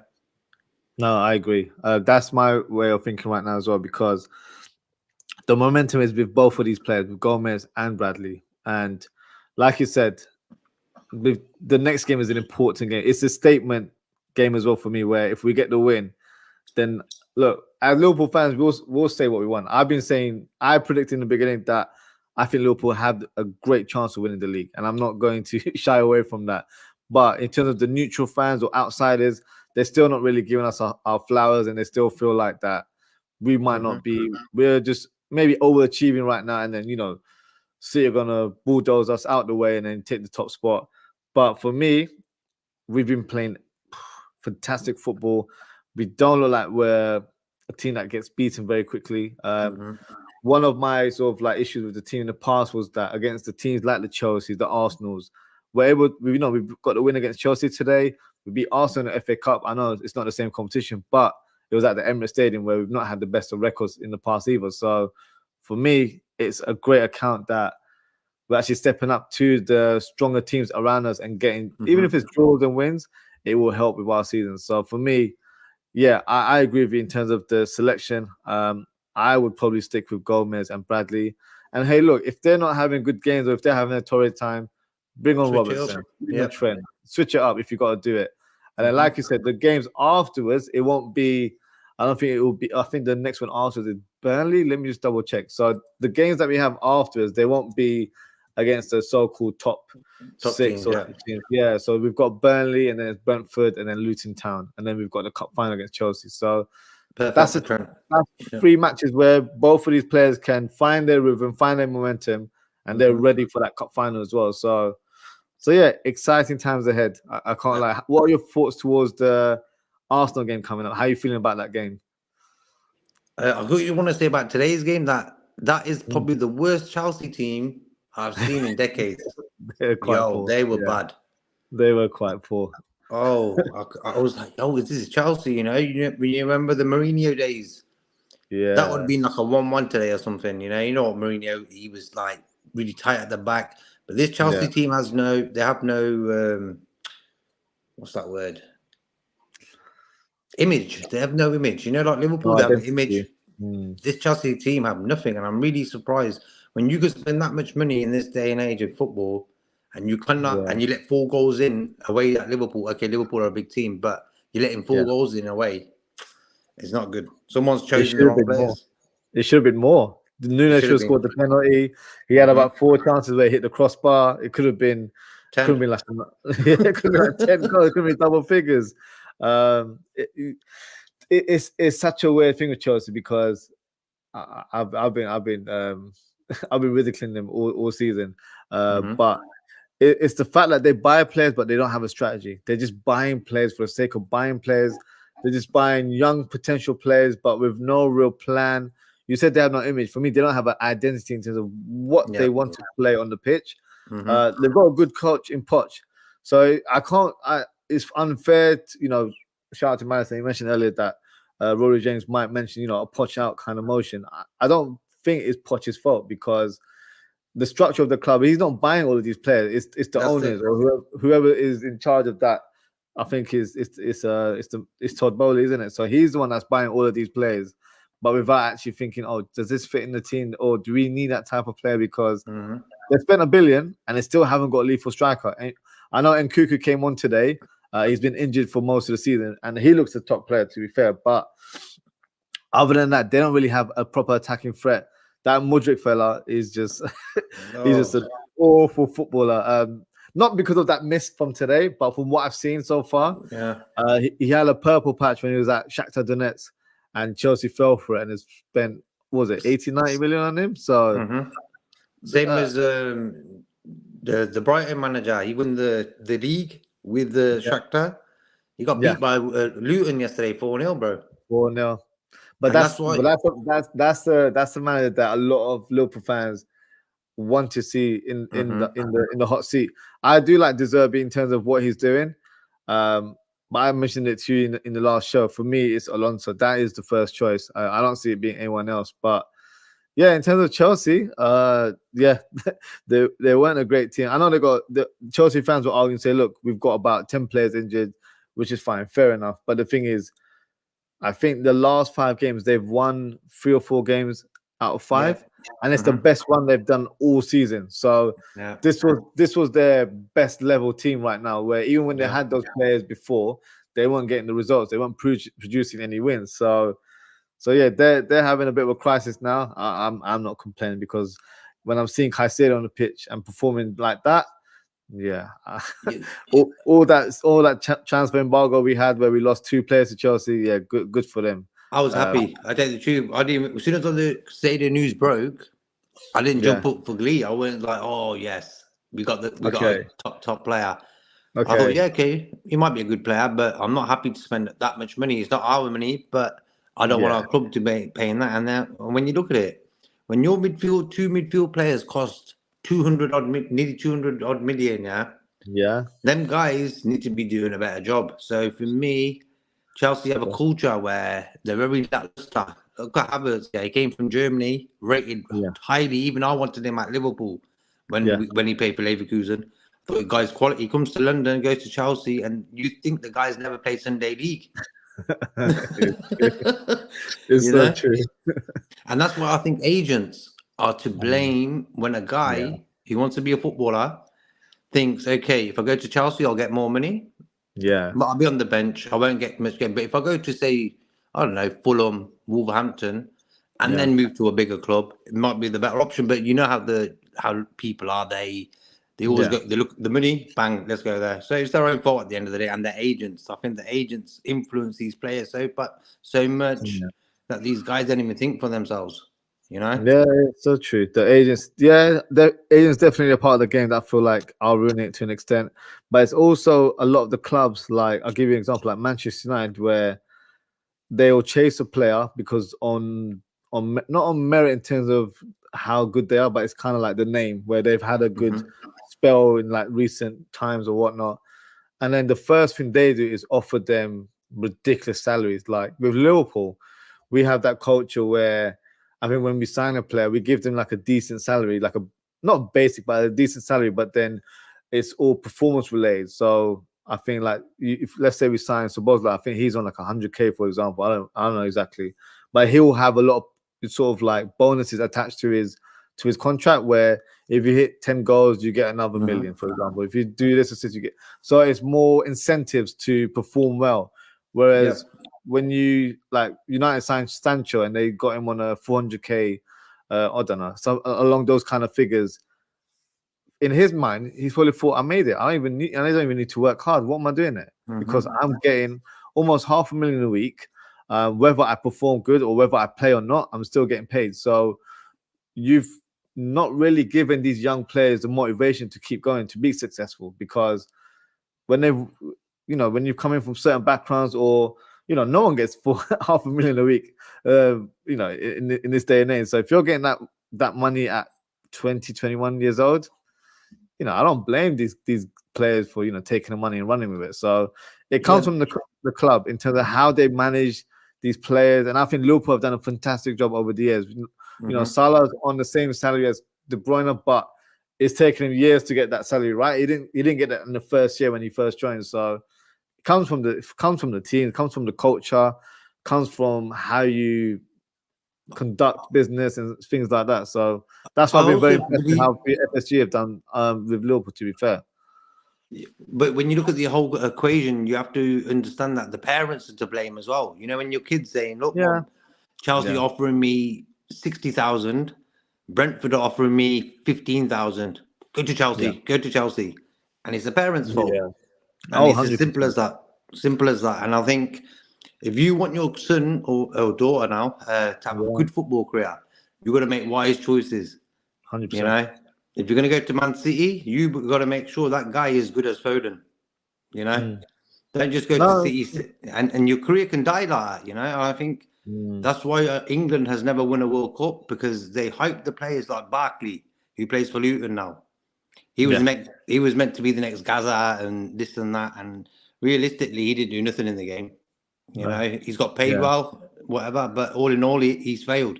No, I agree. That's my way of thinking right now as well, because the momentum is with both of these players, with Gomez and Bradley. And like you said, the next game is an important game. It's a statement game as well for me, where if we get the win, then look, as Liverpool fans, we'll say what we want. I've been saying, I predicted in the beginning that I think Liverpool have a great chance of winning the league, and I'm not going to shy away from that. But in terms of the neutral fans or outsiders, they're still not really giving us our flowers, and they still feel like that we might not be. We're just maybe overachieving right now, and then City are gonna bulldoze us out the way and then take the top spot. But for me, we've been playing fantastic football. We don't look like we're a team that gets beaten very quickly. One of my sort of like issues with the team in the past was that against the teams like the Chelsea, the Arsenals, we've got the win against Chelsea today. We beat Arsenal in the FA Cup. I know it's not the same competition, but it was at the Emirates Stadium, where we've not had the best of records in the past either. So for me, it's a great account that we're actually stepping up to the stronger teams around us and getting, even if it's draws and wins, it will help with our season. So for me, yeah, I agree with you in terms of the selection. I would probably stick with Gomez and Bradley. And hey, look, if they're not having good games or if they're having a torrid time, bring on Robertson, bring on Trent, switch it up if you got to do it. And then, like you said, the games afterwards, it won't be. I don't think it will be. I think the next one afterwards is Burnley. Let me just double check. So the games that we have afterwards, they won't be against the so-called top six teams, teams. Yeah. So we've got Burnley, and then it's Brentford, and then Luton Town, and then we've got the cup final against Chelsea. So that's 3 matches where both of these players can find their rhythm, find their momentum, and they're ready for that cup final as well. So yeah, exciting times ahead. I can't lie. What are your thoughts towards the Arsenal game coming up? How are you feeling about that game? I thought you want to say about today's game that is probably the worst Chelsea team I've seen in decades. They were bad. They were quite poor. Oh, I was like, this is Chelsea, you remember the Mourinho days? Yeah. That would have been like a 1-1 today or something, you know what Mourinho, he was like really tight at the back. But this Chelsea team have no, what's that word? Image. They have no image. Like Liverpool, they have an image. This Chelsea team have nothing, and I'm really surprised when you could spend that much money in this day and age of football, and you cannot, and you let 4 goals in away at Liverpool. Okay, Liverpool are a big team, but you're letting 4 goals in away. It's not good. Someone's chosen the wrong players. It should have been more. Nunes should have scored the penalty. He had about 4 chances where he hit the crossbar. It could have been 10. Could have been like 10 goals. It could have been double figures. It's such a weird thing with Chelsea, because I've been ridiculing them all season. But it's the fact that they buy players, but they don't have a strategy. They're just buying players for the sake of buying players. They're just buying young potential players, but with no real plan. You said they have no image. For me, they don't have an identity in terms of what they want to play on the pitch. They've got a good coach in Poch. So it's unfair to, shout out to Madison. You mentioned earlier that Rory James might mention, a Poch out kind of motion. I don't think it's Poch's fault, because the structure of the club, he's not buying all of these players. It's the owners or whoever is in charge of that. I think it's Todd Bowley, isn't it? So he's the one that's buying all of these players, but without actually thinking, does this fit in the team, or do we need that type of player? Because they spent $1 billion and they still haven't got a lethal striker. And I know Nkuku came on today. He's been injured for most of the season, and he looks a top player, to be fair. But other than that, they don't really have a proper attacking threat. That Mudryk fella is just he's just an awful footballer. Not because of that miss from today, but from what I've seen so far. He had a purple patch when he was at Shakhtar Donetsk, and Chelsea fell for it and has spent, 80, 90 million on him. So Same as the Brighton manager. He won the league with the Shakhtar. He got Yeah, beat by Luton yesterday 4-0, bro. 4-0. But And that's why. that's the manager that a lot of Liverpool fans want to see in the hot seat. I do like De Zerbi in terms of what he's doing. But I mentioned it to you in the last show. For me, it's Alonso. That is the first choice. I don't see it being anyone else. But yeah, in terms of Chelsea, yeah, they weren't a great team. I know the Chelsea fans were arguing, say, look, we've got about 10 players injured, which is fine, fair enough. But the thing is, I think the last 5 games they've won 3 or 4 games out of 5, and it's the best one they've done all season. So this was their best level team right now. Where even when they had those players before, they weren't getting the results. They weren't producing any wins. So yeah, they're having a bit of a crisis now. I'm not complaining because when I'm seeing Caicedo on the pitch and performing like that. Yeah, all that transfer embargo we had where we lost 2 players to Chelsea. Yeah, good for them. I was happy. I tell you the truth. I didn't. As soon as the news broke, I didn't jump up for glee. I went like, "Oh yes, we got a top player." Okay. I thought, yeah, okay, he might be a good player, but I'm not happy to spend that much money. It's not our money, but I don't want our club to be paying that. And then when you look at it, when your two midfield players cost 200 odd, nearly 200 odd million, them guys need to be doing a better job. So for me, Chelsea have a culture where they're very lackluster. Look at Havertz, he came from Germany, rated highly. Even I wanted him at Liverpool when he played for Leverkusen. I thought the guy's quality. He comes to London, goes to Chelsea, and you think the guy's never played Sunday League. It's so true. And that's why I think agents are to blame when a guy who wants to be a footballer thinks, okay, if I go to Chelsea, I'll get more money. Yeah. But I'll be on the bench. I won't get much game. But if I go to, say, I don't know, Fulham, Wolverhampton, and then move to a bigger club, it might be the better option. But you know how people are. They always go, they look at the money, bang, let's go there. So it's their own fault at the end of the day. And the agents, I think the agents influence these players so much that these guys don't even think for themselves. You know? Yeah, it's so true. The agents definitely a part of the game that I feel like I'll ruin it to an extent. But it's also a lot of the clubs, like I'll give you an example, like Manchester United, where they will chase a player because on not on merit in terms of how good they are, but it's kind of like the name where they've had a good spell in like recent times or whatnot. And then the first thing they do is offer them ridiculous salaries. Like with Liverpool, we have that culture where I think when we sign a player, we give them like a decent salary, like a not basic, but a decent salary, but then it's all performance related. So I think like if let's say we sign Szoboszlai, I think he's on like 100K, for example. I don't know exactly, but he'll have a lot of sort of like bonuses attached to his contract where if you hit 10 goals, you get another million, for example. If you do this assist, you get. So it's more incentives to perform well. Whereas when you like United signed Sancho and they got him on a 400K, I don't know, so along those kind of figures. In his mind, he's probably thought, I made it. I don't even need to work hard. What am I doing there? Because I'm getting almost $500,000 a week. Whether I perform good or whether I play or not, I'm still getting paid. So you've not really given these young players the motivation to keep going, to be successful, because when when you come in from certain backgrounds or, no one gets for $500,000 a week, in this day and age. So if you're getting that money at 20, 21 years old, I don't blame these players for, taking the money and running with it. So it comes from the club in terms of how they manage these players. And I think Liverpool have done a fantastic job over the years. Salah's on the same salary as De Bruyne, but it's taken him years to get that salary, right? He didn't get that in the first year when he first joined. So it comes from the team, it comes from the culture, comes from how you conduct business and things like that. So that's why I've been very impressed with how FSG have done with Liverpool, to be fair. But when you look at the whole equation, you have to understand that the parents are to blame as well. When your kid's saying, look, Mom, Chelsea offering me 60,000, Brentford are offering me 15,000. Go to Chelsea. And it's the parents' fault. And it's 100%. As simple as that. And I think if you want your son or daughter now to have a good football career, you've got to make wise choices. 100%. You know, if you're going to go to Man City, you've got to make sure that guy is good as Foden. You know, don't just go to No. City and your career can die like that. You know, I think that's why England has never won a World Cup, because they hype the players like Barkley, who plays for Luton now. He was meant to be the next Gaza and this and that, and realistically, he didn't do nothing in the game. You know, he's got paid well, whatever, but all in all, he's failed.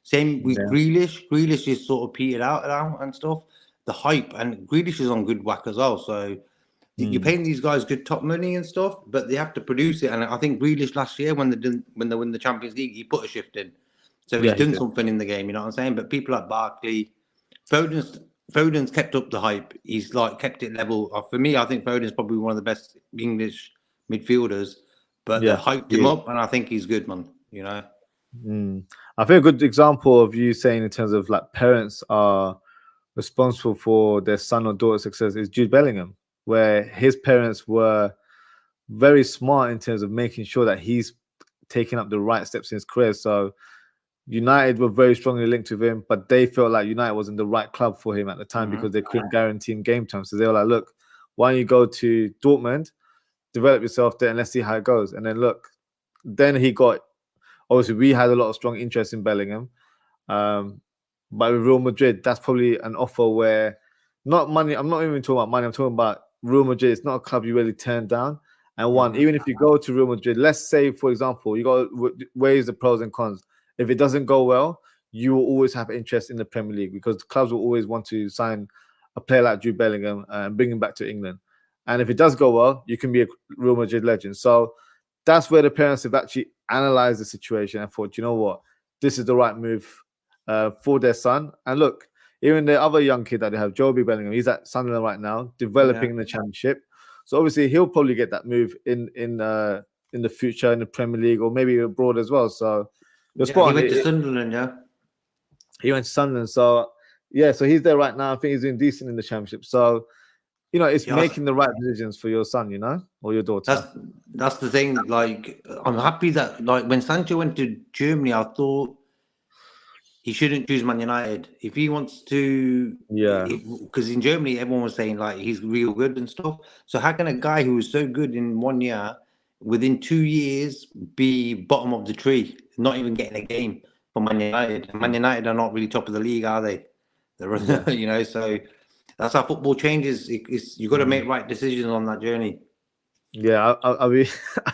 Same with Grealish. Grealish is sort of petered out now and stuff. The hype, and Grealish is on good whack as well. So you're paying these guys good top money and stuff, but they have to produce it. And I think Grealish last year, when they win the Champions League, he put a shift in. So he's done something in the game. You know what I'm saying? But people like Barkley, Foden's kept up the hype. He's like kept it level. For me, I think Foden's probably one of the best English midfielders. But they hyped him up, and I think he's good, man. You know. I think a good example of you saying in terms of like parents are responsible for their son or daughter's success is Jude Bellingham, where his parents were very smart in terms of making sure that he's taking up the right steps in his career. So United were very strongly linked with him, but they felt like United wasn't the right club for him at the time because they couldn't guarantee him game time. So they were like, look, why don't you go to Dortmund, develop yourself there, and let's see how it goes. And then look, then he got, obviously we had a lot of strong interest in Bellingham. But with Real Madrid, that's probably an offer where not money. I'm not even talking about money. I'm talking about Real Madrid. It's not a club you really turn down. And even if you go to Real Madrid, let's say, for example, you got to weigh the pros and cons. If it doesn't go well, you will always have interest in the Premier League because the clubs will always want to sign a player like Jude Bellingham and bring him back to England. And if it does go well, you can be a Real Madrid legend. So that's where the parents have actually analyzed the situation and thought, you know what, this is the right move for their son. And look, even the other young kid that they have, Joby Bellingham, he's at Sunderland right now, developing in the Championship. So obviously he'll probably get that move in the future in the Premier League or maybe abroad as well. So he went to Sunderland, He went to Sunderland. So so he's there right now. I think he's doing decent in the Championship. So you know, it's making the right decisions for your son, you know, or your daughter. That's the thing. Like, I'm happy that, like, when Sancho went to Germany, I thought he shouldn't choose Man United if he wants to. Because in Germany, everyone was saying like he's real good and stuff. So how can a guy who was so good in 1 year, within 2 years, be bottom of the tree, not even getting a game for Man United? And Man United are not really top of the league, are they? They're, you know, so. That's how football changes. You got to make right decisions on that journey. Yeah, I mean,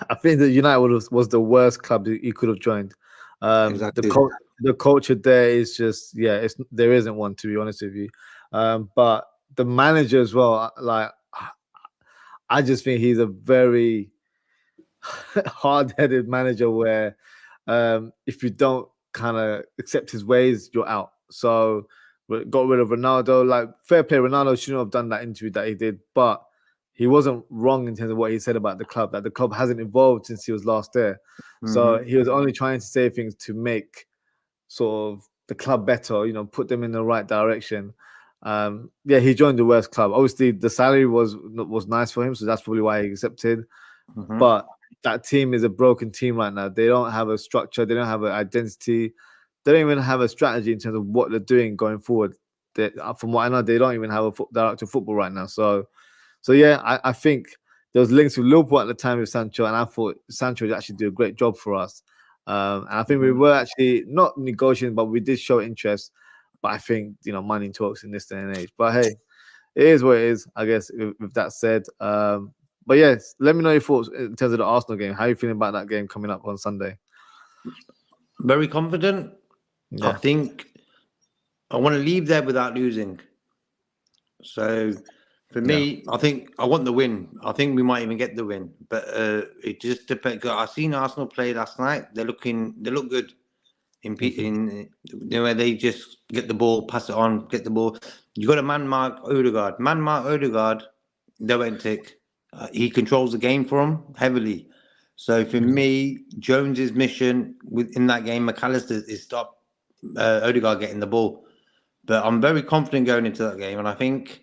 I think that United was the worst club you could have joined. Exactly. The culture there is just there isn't one, to be honest with you. But the manager as well, like I just think he's a very hard-headed manager where if you don't kind of accept his ways, you're out. So got rid of Ronaldo. Like, fair play, Ronaldo shouldn't have done that interview that he did, but he wasn't wrong in terms of what he said about the club, that the club hasn't evolved since he was last there. So he was only trying to say things to make sort of the club better, you know, put them in the right direction. He joined the worst club. Obviously, the salary was nice for him, so that's probably why he accepted. But that team is a broken team right now. They don't have a structure. They don't have an identity. They don't even have a strategy in terms of what they're doing going forward. From what I know, they don't even have a director of football right now. So I think there was links with Liverpool at the time with Sancho, and I thought Sancho would actually do a great job for us. And I think we were actually not negotiating, but we did show interest. But I think, you know, money talks in this day and age. But hey, it is what it is, I guess, with that said. But yes, let me know your thoughts in terms of the Arsenal game. How are you feeling about that game coming up on Sunday? Very confident. I think I want to leave there without losing. So for me, I think I want the win. I think we might even get the win, but it just depends. I've seen Arsenal play last night. They look good in where they just get the ball, pass it on, get the ball. You got a man mark Odegaard. They won't take. He controls the game for them heavily. So for me, Jones's mission within that game, McAllister, is stop Odegaard getting the ball. But I'm very confident going into that game, and I think,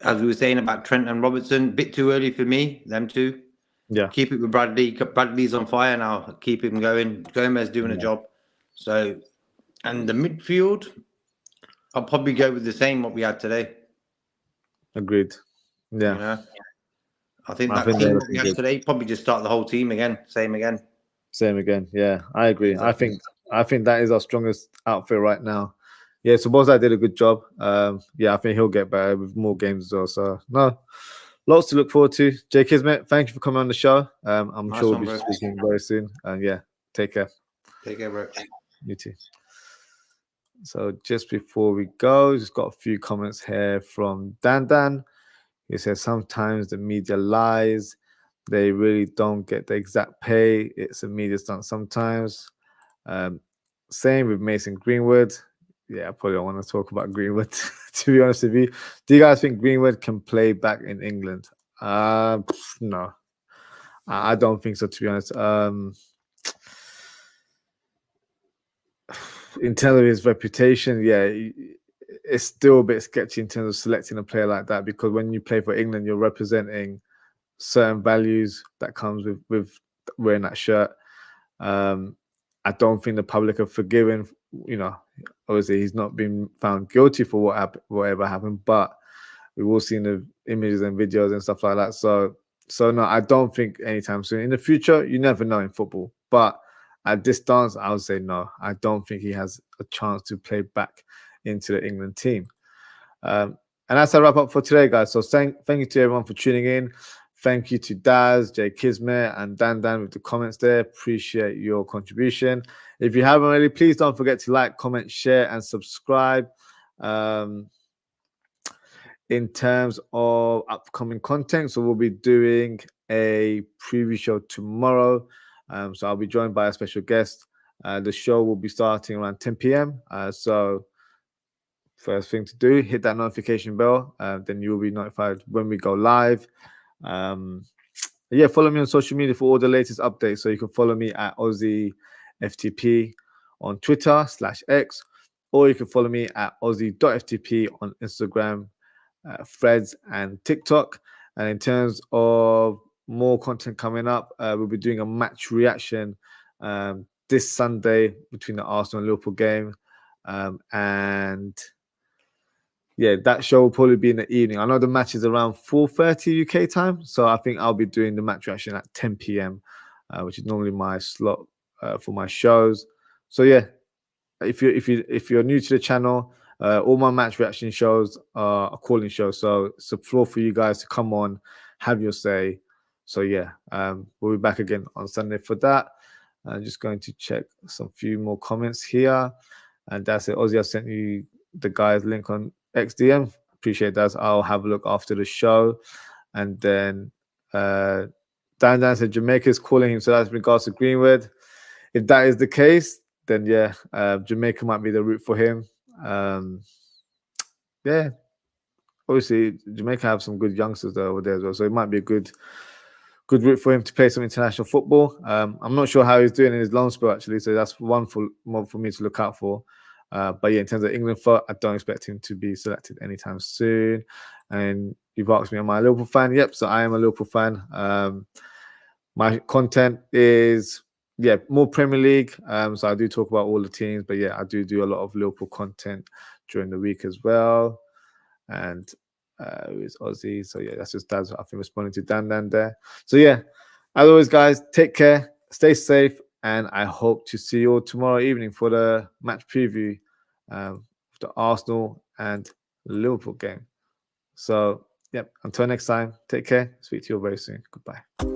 as we were saying about Trent and Robertson, a bit too early for me, them two. Yeah. Keep it with Bradley. Bradley's on fire now. Keep him going. Gomez doing a job. So, and the midfield, I'll probably go with the same what we had today. Agreed. Yeah. You know, I think I that think team they're what we looking had good. today probably just start the whole team again, same again. Same again. Yeah, I agree. Exactly. I think that is our strongest outfit right now. Yeah, so Bozai did a good job. Yeah, I think he'll get better with more games as well. So no, lots to look forward to. Jay Kismet, thank you for coming on the show. I'm Nice sure we'll one, be bro. speaking very soon. And yeah, take care. Take care, bro. You too. So just before we go, just got a few comments here from Dan. He says sometimes the media lies. They really don't get the exact pay. It's a media stunt sometimes. Same with Mason Greenwood. Yeah, I probably don't want to talk about Greenwood, to be honest with you. Do you guys think Greenwood can play back in England? No. I don't think so, to be honest. In terms of his reputation, yeah, it's still a bit sketchy in terms of selecting a player like that, because when you play for England, you're representing certain values that comes with wearing that shirt. I don't think the public are forgiving. You know, obviously he's not been found guilty for whatever happened, but we've all seen the images and videos and stuff like that. So no, I don't think anytime soon. In the future, you never know in football, but at this stance, I would say no. I don't think he has a chance to play back into the England team. And that's a wrap up for today, guys. So thank you to everyone for tuning in. Thank you to Daz, Jay Kismet, and Dan with the comments there. Appreciate your contribution. If you haven't already, please don't forget to like, comment, share, and subscribe. In terms of upcoming content, so we'll be doing a preview show tomorrow. So I'll be joined by a special guest. The show will be starting around 10 p.m. So first thing to do, hit that notification bell. Then you'll be notified when we go live. Yeah, follow me on social media for all the latest updates. So you can follow me at Ozzie FTP on Twitter /X, or you can follow me at Ozzie.ftp on Instagram, Threads, and TikTok. And in terms of more content coming up, we'll be doing a match reaction this Sunday between the Arsenal and Liverpool game. And yeah, that show will probably be in the evening. I know the match is around 4:30 UK time, so I think I'll be doing the match reaction at 10 p.m., which is normally my slot for my shows. So yeah, if you're new to the channel, all my match reaction shows are calling shows, so it's a floor for you guys to come on, have your say. So yeah, we'll be back again on Sunday for that. I'm just going to check some few more comments here, and that's it. Ozzie, I sent you the guy's link on XDM. Appreciate that. I'll have a look after the show. And then Dan said Jamaica's calling him, so that's in regards to Greenwood. If that is the case, then yeah, Jamaica might be the route for him. Yeah, obviously Jamaica have some good youngsters over there as well, so it might be a good route for him to play some international football. I'm not sure how he's doing in his loan spell actually, so that's one for me to look out for. But yeah, in terms of England foot, I don't expect him to be selected anytime soon. And you've asked me, am I a Liverpool fan? Yep, so I am a Liverpool fan. My content is more Premier League. So I do talk about all the teams, but yeah, I do a lot of Liverpool content during the week as well. And it's Ozzie. So yeah, that's just Dad's. I think responding to Dan there. So yeah, as always, guys, take care, stay safe, and I hope to see you all tomorrow evening for the match preview of the Arsenal and Liverpool game. So, yep, until next time, take care. Speak to you all very soon. Goodbye.